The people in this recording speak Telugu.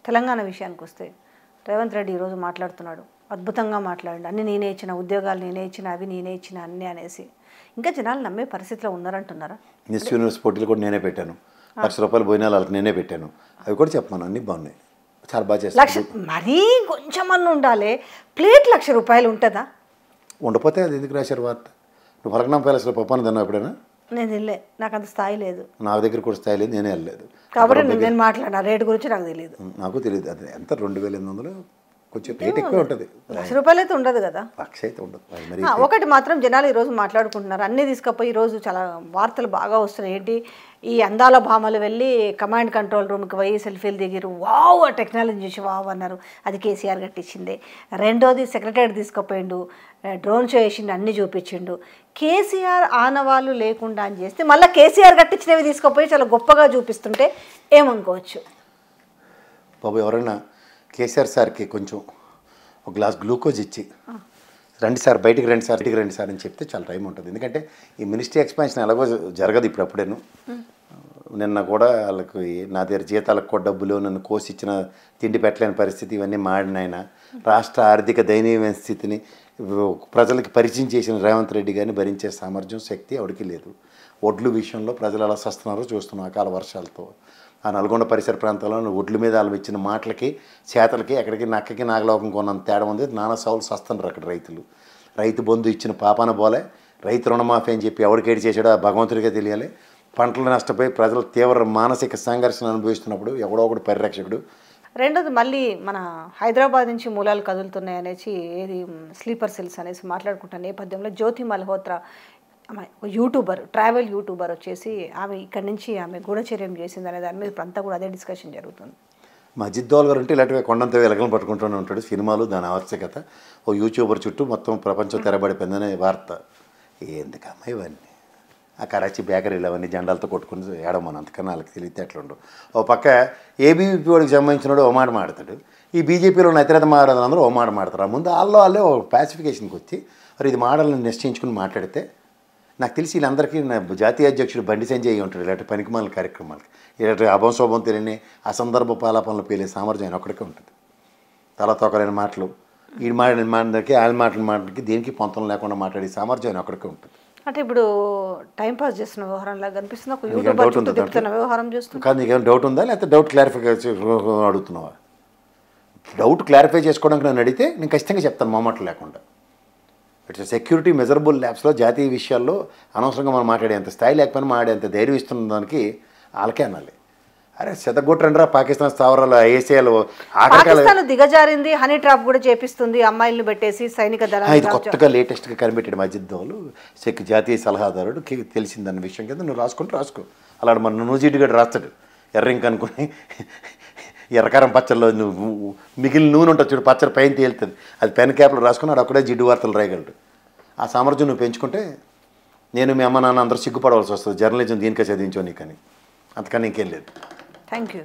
తెలంగాణ విషయానికి వస్తే రేవంత్ రెడ్డి ఈరోజు మాట్లాడుతున్నాడు, అద్భుతంగా మాట్లాడండి, అన్ని నేనే ఇచ్చిన, ఉద్యోగాలు నేనే ఇచ్చిన, అవి నేనే ఇచ్చిన అన్నీ అనేసి. ఇంకా జనాలు నమ్మే పరిస్థితిలో ఉన్నారంటున్నారా? మిస్ యూనివర్స్ పోటీలు కూడా నేనే పెట్టాను, ₹1,00,000 భోజనాలు వాళ్ళకి నేనే పెట్టాను, అవి కూడా చెప్పాను, అన్నీ బాగున్నాయి, చాలా బాగా చేస్తాను. మరీ కొంచెమన్నా ఉండాలి, ప్లేట్ ₹1,00,000 ఉంటుందా? ఉండపోతే అది ఎందుకు రాశారు వార్త? నువ్వు ఫలకనం ప్యాలెస్లో పప్పాను తిన్నావు ఎప్పుడైనా? నేను వెళ్ళే, నాకు అంత స్థాయి లేదు, నా దగ్గర కూడా స్థాయి లేదు, నేనే వెళ్ళలేదు కాబట్టి నేను మాట్లాడినా రేటు గురించి నాకు తెలియదు. నాకు తెలియదు అది ఎంత 2,800 కొంచెం రేట్ ఎక్కువ ఉంటుంది. ₹1,00,000 అయితే ఉండదు కదా, 1,00,000 అయితే ఉండదు. మరి ఒకటి మాత్రం జనాలు ఈరోజు మాట్లాడుకుంటున్నారు, అన్నీ తీసుకపోయి ఈరోజు చాలా వార్తలు బాగా వస్తున్నాయి. ఏంటి, ఈ అందాల భామలు వెళ్ళి కమాండ్ కంట్రోల్ రూమ్కి పోయి సెల్ఫీలు దిగిరు, వావ్ ఆ టెక్నాలజీ చూసి వావ్ అన్నారు, అది కేసీఆర్ కట్టించిందే. రెండోది సెక్రటరీ తీసుకుపోయిండు, డ్రోన్ షో వేసిండు, అన్నీ చూపించిండు. కేసీఆర్ ఆనవాళ్ళు లేకుండా అని చేస్తే మళ్ళీ కేసీఆర్ కట్టించినవి తీసుకుపోయి చాలా గొప్పగా చూపిస్తుంటే ఏమనుకోవచ్చు? బాబు ఎవరైనా కేసీఆర్ సార్కి కొంచెం ఒక గ్లాస్ గ్లూకోజ్ ఇచ్చి రండి సార్ బయటికి రండి సార్ బయటికి రండి సార్ అని చెప్తే చాలా టైం ఉంటుంది. ఎందుకంటే ఈ మినిస్ట్రీ ఎక్స్పాన్షన్ ఎలాగో జరగదు ఇప్పుడప్పుడేను. నిన్న కూడా వాళ్ళకి నా దగ్గర జీతాలకు కూడా డబ్బులు, నన్ను కోసి ఇచ్చిన తిండి పెట్టలేని పరిస్థితి, ఇవన్నీ మాడినాయన రాష్ట్ర ఆర్థిక దయనీయమైన స్థితిని ప్రజలకి పరిచయం చేసిన రేవంత్ రెడ్డి గారిని భరించే సామర్థ్యం, శక్తి ఎవరికి లేదు. ఒడ్లు విషయంలో ప్రజలు ఎలా వస్తున్నారో చూస్తున్నాం అకాల వర్షాలతో. ఆ నల్గొండ పరిసర ప్రాంతాల్లో ఒడ్ల మీద వాళ్ళు ఇచ్చిన మాటలకి చేతలకి ఎక్కడికి నక్కకి నాగలోకం కొన్నంత తేడా ఉంది. నానా సౌలు వస్తున్నారు అక్కడ రైతులు. రైతు బంధు ఇచ్చిన పాపాన పోలే, రైతు రుణమాఫీ అని చెప్పి ఎవరికేడి చేసాడో ఆ భగవంతుడిగా తెలియాలి. పంటలు నష్టపోయి ప్రజలు తీవ్ర మానసిక సంఘర్షణ అనుభవిస్తున్నప్పుడు ఎవడో ఒకడు పరిరక్షకుడు. రెండోది మళ్ళీ మన హైదరాబాద్ నుంచి మూలాలు కదులుతున్నాయి అనేసి, ఏది స్లీపర్ సెల్స్ అనేసి మాట్లాడుకుంటున్న నేపథ్యంలో జ్యోతి మల్హోత్రా యూట్యూబర్, ట్రావెల్ యూట్యూబర్ వచ్చేసి ఆమె ఇక్కడి నుంచి ఆమె గూఢచర్యం చేసింది అనే దాని మీద అంతా కూడా అదే డిస్కషన్ జరుగుతుంది. మజిద్ దౌల్ గారు అంటే ఇలాంటివి కొండంత వెలకలు పట్టుకుంటూనే ఉంటాడు. సినిమాలు దాని ఆవశ్యకత, ఓ యూట్యూబర్ చుట్టూ మొత్తం ప్రపంచం తెరబడిపోయిందనే వార్త. ఎందుకమ్మా ఇవన్నీ? ఆ కరాచీ బేకరీలు అవన్నీ జెండాలతో కొట్టుకుని ఏడమని అంతకన్నా వాళ్ళకి తెలియతే ఎట్లుండవు. ఓ పక్క ఏబీవీపీ వాడికి సంబంధించినోడు ఓ మాట మాడతాడు, ఈ బీజేపీలో ఉన్న ఇతరత మాట్లాడదు అందరూ ఓ మాట మాడతారు. ముందు వాళ్ళే ఓ పాసిఫికేషన్కి వచ్చి మరి ఇది మాడాలని నిశ్చయించుకుని మాట్లాడితే, నాకు తెలిసి వీళ్ళందరికీ నా జాతీయ అధ్యక్షుడు బండి సంజయ్ ఉంటాడు ఇలాంటి పనికిమాల కార్యక్రమాలకి. ఇలాంటి అభంశోభం తెలియని అసందర్భ పాలాపనలు పేలే సామర్థ్యం ఆయన ఒక్కడికే ఉంటుంది. తలతోకలేని మాటలు, ఈ మాట్లాడిన మాటలకి ఆయన మాటలకి దేనికి పొంతం లేకుండా మాట్లాడే సామర్థ్యం ఆయన ఒక్కడికే ఉంటుంది. అంటే ఇప్పుడు టైంపాస్ చేస్తున్న వ్యవహారంలాగా కనిపిస్తుంది, ఒక యూట్యూబర్ చుట్టూ తిప్పుతున్న వ్యవహారం చూస్తుంది. కానీ నీకేమైనా డౌట్ ఉందా, లేకపోతే డౌట్ క్లారిఫై అడుగుతున్నావా? డౌట్ క్లారిఫై చేసుకోవడానికి నన్ను అడిగితే నేను ఖచ్చితంగా చెప్తాను మొహమాటం లేకుండా. ఇట్స్ సెక్యూరిటీ మెజరబుల్ ల్యాబ్స్లో జాతీయ విషయాల్లో అనవసరంగా మనం మాట్లాడేంత స్థాయి లేకపోయినా మాట్లాడేంత ధైర్యం ఇస్తున్న దానికి వాళ్ళకే అనాలి. అరే శతగొట్టండిరా పాకిస్తాన్ స్థావరాలు ఐఎస్ఐలు పాకిస్తాన్ దిగజారింది, హనీ ట్రాప్ కూడా చేపిస్తుంది, అమ్మాయిలను పెట్టేసి సైనిక దళాలు. ఇది కొత్తగా లేటెస్ట్గా కనిపెట్టాడు మజిద్ దౌలు జాతీయ సలహాదారుడు తెలిసిందన్న విషయం కింద నువ్వు రాసుకో. అలాంటి మన నూజిడ్డు గడు రాస్తాడు ఎర్రింక అనుకుని ఎర్రకారం పచ్చల్లో నువ్వు మిగిలిన నూనె ఉంటుంది చూడు, పచ్చడి పైన తేలుతుంది, అది పెన్ క్యాప్లో రాసుకుని అది అక్కడే జిడ్డు వార్తలు రాయగలడు. ఆ సామర్థ్యం నువ్వు పెంచుకుంటే నేను మీ అమ్మ నాన్న అందరూ సిగ్గుపడవలసి వస్తుంది. జర్నలిజం దీనికే చదివించో నీకని, అంతకని ఇంకేం లేదు. Thank you.